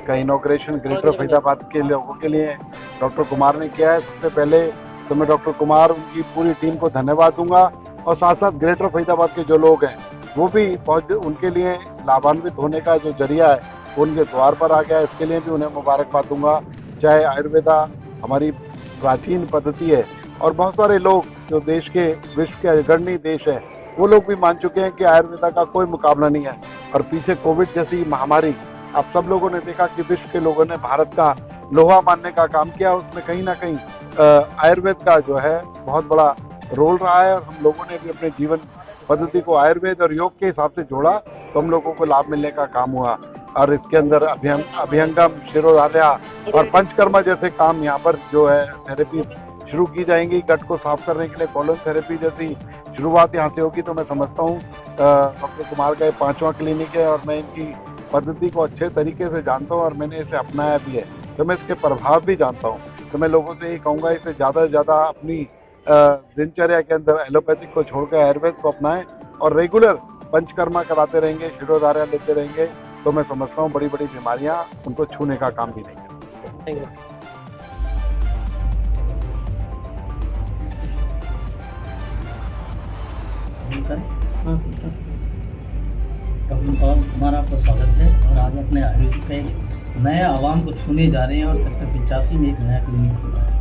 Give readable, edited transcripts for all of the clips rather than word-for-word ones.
इसका inauguration greater Faridabad के लोगों के लिए डॉक्टर कुमार ने किया है। सबसे पहले तो मैं डॉक्टर कुमार उनकी पूरी टीम को धन्यवाद दूंगा और साथ साथ ग्रेटर फरीदाबाद के जो लोग हैं वो भी बहुत उनके लिए लाभान्वित होने का जो जरिया है वो उनके द्वार पर आ गया है। इसके लिए भी उन्हें मुबारकबाद दूंगा। चाहे आयुर्वेदा हमारी प्राचीन पद्धति है और बहुत सारे लोग जो देश के विश्व के अग्रणी देश है वो लोग भी मान चुके हैं कि आयुर्वेदा का कोई मुकाबला नहीं है। और पीछे कोविड जैसी महामारी आप सब लोगों ने देखा कि विश्व के लोगों ने भारत का लोहा मानने का काम किया, उसमें कहीं ना कहीं आयुर्वेद का जो है बहुत बड़ा रोल रहा है। और हम लोगों ने भी अपने जीवन पद्धति को आयुर्वेद और योग के हिसाब से जोड़ा तो हम लोगों को लाभ मिलने का काम हुआ। और इसके अंदर अभ्यंगम, शिरोधार्या और पंचकर्मा जैसे काम यहाँ पर जो है थेरेपी शुरू की जाएंगी। गट को साफ करने के लिए कॉलन थेरेपी जैसी शुरुआत यहाँ से होगी। तो मैं समझता हूँ डॉक्टर कुमार का 5वां क्लिनिक है और मैं इनकी पद्धति को अच्छे तरीके से जानता हूँ और मैंने इसे अपनाया भी है, तो मैं इसके प्रभाव भी जानता हूँ। तो मैं लोगों से यही कहूँगा इसे ज़्यादा से ज़्यादा अपनी दिनचर्या के अंदर एलोपैथिक को छोड़कर आयुर्वेद को अपनाएं और रेगुलर पंचकर्मा कराते रहेंगे, शिरोधार्या लेते रहेंगे, तो मैं समझता हूँ बड़ी बड़ी बीमारियाँ उनको छूने का काम भी नहीं करेंगी। डॉक्टर कुमार आपका स्वागत है और आज अपने आयुर्वेद का एक नया आवाम को छूने जा रहे हैं और सेक्टर 85 में एक नया क्लिनिक खुला है।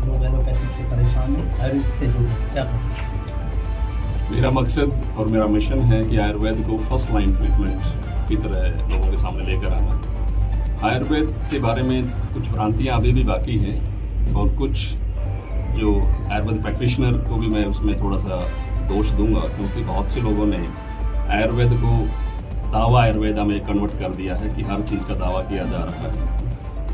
लोग एलोपैथिक से परेशान हैं, आयुर्वेद से जुड़े, क्या करें? मेरा मकसद और मेरा मिशन है कि आयुर्वेद को फर्स्ट लाइन ट्रीटमेंट की तरह लोगों के सामने लेकर आना। आयुर्वेद के बारे में कुछ भ्रांतियाँ अभी भी बाकी हैं और कुछ जो आयुर्वेद प्रैक्टिशनर को भी मैं उसमें थोड़ा सा दोष दूंगा, क्योंकि बहुत से लोगों ने आयुर्वेद को दावा आयुर्वेदा में कन्वर्ट कर दिया है कि हर चीज़ का दावा किया जा रहा है।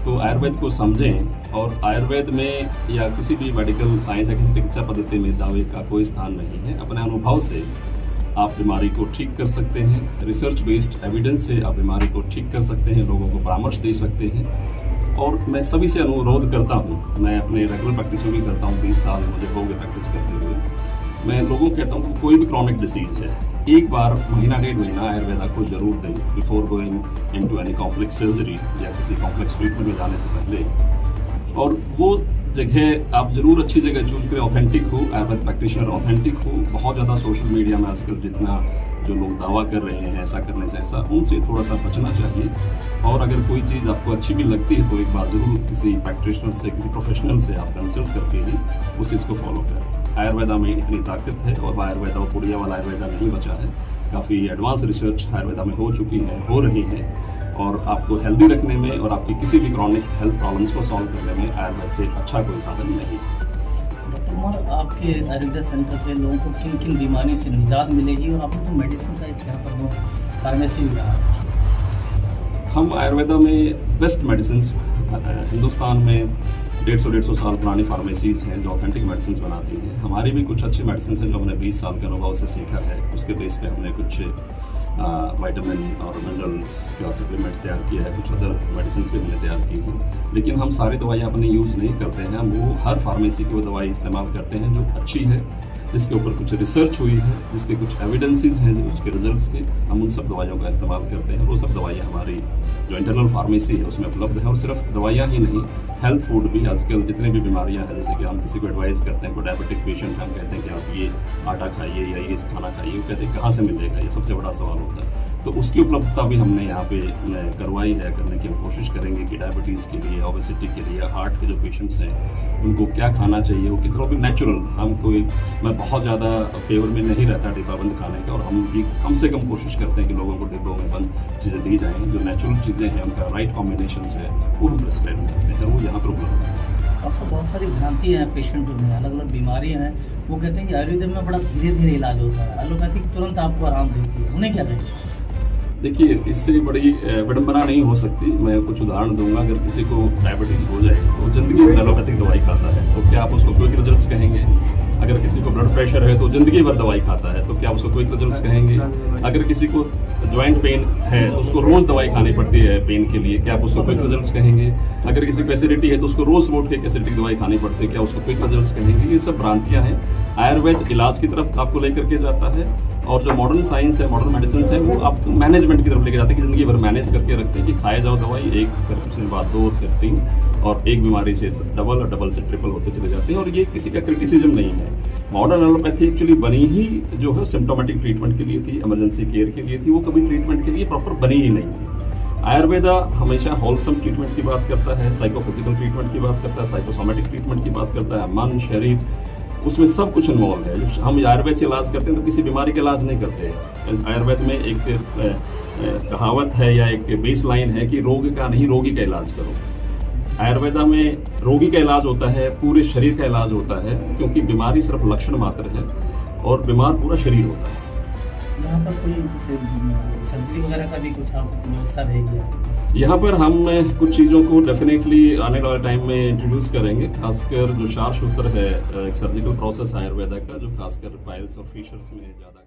तो आयुर्वेद को समझें और आयुर्वेद में या किसी भी मेडिकल साइंस या किसी चिकित्सा पद्धति में दावे का कोई स्थान नहीं है। अपने अनुभव से आप बीमारी को ठीक कर सकते हैं, रिसर्च बेस्ड एविडेंस से आप बीमारी को ठीक कर सकते हैं, लोगों को परामर्श दे सकते हैं। और मैं सभी से अनुरोध करता हूँ, मैं अपने रेगुलर प्रैक्टिस में भी करता हूँ, 20 साल मुझे हो गए प्रैक्टिस करते हुए। मैं लोगों को कहता हूँ कि कोई भी क्रॉनिक डिसीज़ है, एक बार महीना 1.5 महीना आयुर्वेदा को जरूर दें before going into any complex surgery या किसी कॉम्प्लेक्स ट्रीटमेंट में जाने से पहले। और वो जगह आप जरूर अच्छी जगह चूज करें, ऑथेंटिक हो, आयुर्वेद प्रैक्टिशनर ऑथेंटिक हो। बहुत ज़्यादा सोशल मीडिया में आजकल जितना जो लोग दावा कर रहे हैं ऐसा करने से ऐसा, उनसे थोड़ा सा बचना चाहिए। और अगर कोई चीज़ आपको अच्छी भी लगती है तो एक बार जरूर किसी प्रैक्टिशनर से, किसी प्रोफेशनल से आप कंसल्ट करके ही उस चीज़ को फॉलो करें। आयुर्वेदा में इतनी ताकत है और आयुर्वेदा और पुड़िया वाला आयुर्वेदा नहीं बचा है। काफ़ी एडवांस रिसर्च आयुर्वेदा में हो चुकी है, हो रही है, और आपको हेल्दी रखने में और आपकी किसी भी क्रॉनिक हेल्थ प्रॉब्लम्स को सॉल्व करने में आयुर्वेद से अच्छा कोई साधन नहीं। डॉक्टर कुमार, आपके आयुर्वेदा सेंटर पे लोगों को किन किन बीमारियों से निजात मिलेगी? और आपने तो मेडिसिन का एक यहाँ पर वो फार्मेसी भी कहा। हम आयुर्वेदा में बेस्ट मेडिसिन हिंदुस्तान में 150 साल पुरानी फार्मेसीज़ हैं जो ऑथेंटिक मेडिसिन बनाती हैं। हमारी भी कुछ अच्छी मेडिसिन हैं जो हमने 20 साल के अनुभव से सीखा है। उसके बेस पे हमने कुछ विटामिन और मिनरल्स का सप्लीमेंट्स तैयार किया है, कुछ अदर मेडिसिन भी हमने तैयार की हैं। लेकिन हम सारी दवाइयाँ अपने यूज़ नहीं करते हैं। हम वो हर फार्मेसी की वो दवाई इस्तेमाल करते हैं जो अच्छी है, जिसके ऊपर कुछ रिसर्च हुई है, जिसके कुछ एविडेंसेस हैं उसके रिजल्ट्स के, हम उन सब दवाइयों का इस्तेमाल करते हैं। वो सब दवाइयाँ हमारी जो इंटरनल फार्मेसी है उसमें उपलब्ध है। और सिर्फ दवाइयाँ ही नहीं, हेल्थ फूड भी आजकल जितनी भी बीमारियाँ हैं, जैसे कि हम किसी को एडवाइस करते हैं, कोई डायबिटिक पेशेंट हम कहते हैं कि आप ये आटा खाइए या ये खाना खाइए, वो कहते हैं कहाँ से मिलेगा, ये सबसे बड़ा सवाल होता है। तो उसकी उपलब्धता भी हमने यहाँ पे करवाई है, करने की हम कोशिश करेंगे कि डायबिटीज़ के लिए, ओबेसिटी के लिए, हार्ट के जो पेशेंट्स हैं उनको क्या खाना चाहिए, वो किस तरह भी नेचुरल। हम कोई, मैं बहुत ज़्यादा फेवर में नहीं रहता डिब्बाबंद खाने का, और हम भी कम से कम कोशिश करते हैं कि लोगों को डिब्बों में बंद चीज़ें दी जाएँ। जो नेचुरल चीज़ें हैं उनका राइट कॉम्बिनेशन है वो हम प्रिस्क्राइब करते हैं, वो यहाँ पर उपलब्ध है। और बहुत सारी भ्रांतियाँ हैं पेशेंटों में, अलग अलग बीमारियाँ हैं। वो कहते हैं कि आयुर्वेद में बड़ा धीरे धीरे इलाज होता है, एलोपैथिक तुरंत आपको आराम देती है, उन्हें क्या कहें? देखिए, इससे बड़ी विडंबना नहीं हो सकती। मैं कुछ उदाहरण दूंगा। अगर किसी को डायबिटीज हो जाए तो ज़िंदगी भर एलोपैथिक दवाई खाता है, तो क्या आप उसको क्विक रिजल्ट्स कहेंगे? अगर किसी को ब्लड प्रेशर है तो ज़िंदगी भर दवाई खाता है, तो क्या आप उसको क्विक रिजल्ट्स कहेंगे? अगर किसी को ज्वाइंट पेन है उसको रोज दवाई खानी पड़ती है पेन के लिए, क्या आप उसको क्विक रिजल्ट्स कहेंगे? अगर किसी को एसिडिटी है तो उसको रोज रोज के एसिडिटी दवाई खानी पड़ती है, क्या उसको क्विक रिजल्ट्स कहेंगे? ये सब भ्रांतियां हैं। आयुर्वेद इलाज की तरफ आपको लेकर के जाता है और जो मॉडर्न साइंस है, मॉडर्न मेडिसिन है, वो आपको मैनेजमेंट की तरफ लेके जाते हैं कि जिंदगी भर मैनेज करके रखते हैं कि खाए जाओ दवाई, एक फिर उसके बाद 2 फिर 3 और एक बीमारी से डबल और डबल से ट्रिपल होते चले जाते हैं। और ये किसी का क्रिटिसिज्म नहीं है। मॉडर्न एलोपैथी एक्चुअली बनी ही जो है सिम्टोमेटिक ट्रीटमेंट के लिए थी, इमरजेंसी केयर के लिए थी, वो कभी ट्रीटमेंट के लिए प्रॉपर बनी ही नहीं थी। आयुर्वेदा हमेशा होलसम ट्रीटमेंट की बात करता है, साइकोफिजिकल ट्रीटमेंट की बात करता है, साइकोसोमेटिक ट्रीटमेंट की बात करता है, मन शरीर उसमें सब कुछ इन्वॉल्व है। हम आयुर्वेद से इलाज करते हैं तो किसी बीमारी का इलाज नहीं करते। आयुर्वेद में एक कहावत है या एक बेस लाइन है कि रोग का नहीं रोगी का इलाज करो। आयुर्वेदा में रोगी का इलाज होता है, पूरे शरीर का इलाज होता है, क्योंकि बीमारी सिर्फ लक्षण मात्र है और बीमार पूरा शरीर होता है। यहाँ पर कोई सर्जरी वगैरह का भी कुछ आप व्यवस्था रहेगी? यहाँ पर हम कुछ चीज़ों को डेफिनेटली आने वाले टाइम में इंट्रोड्यूस करेंगे, खासकर जो 4 सूत्र है एक सर्जिकल प्रोसेस आयुर्वेदा का, जो खासकर पाइल्स और फिशर्स में ज़्यादा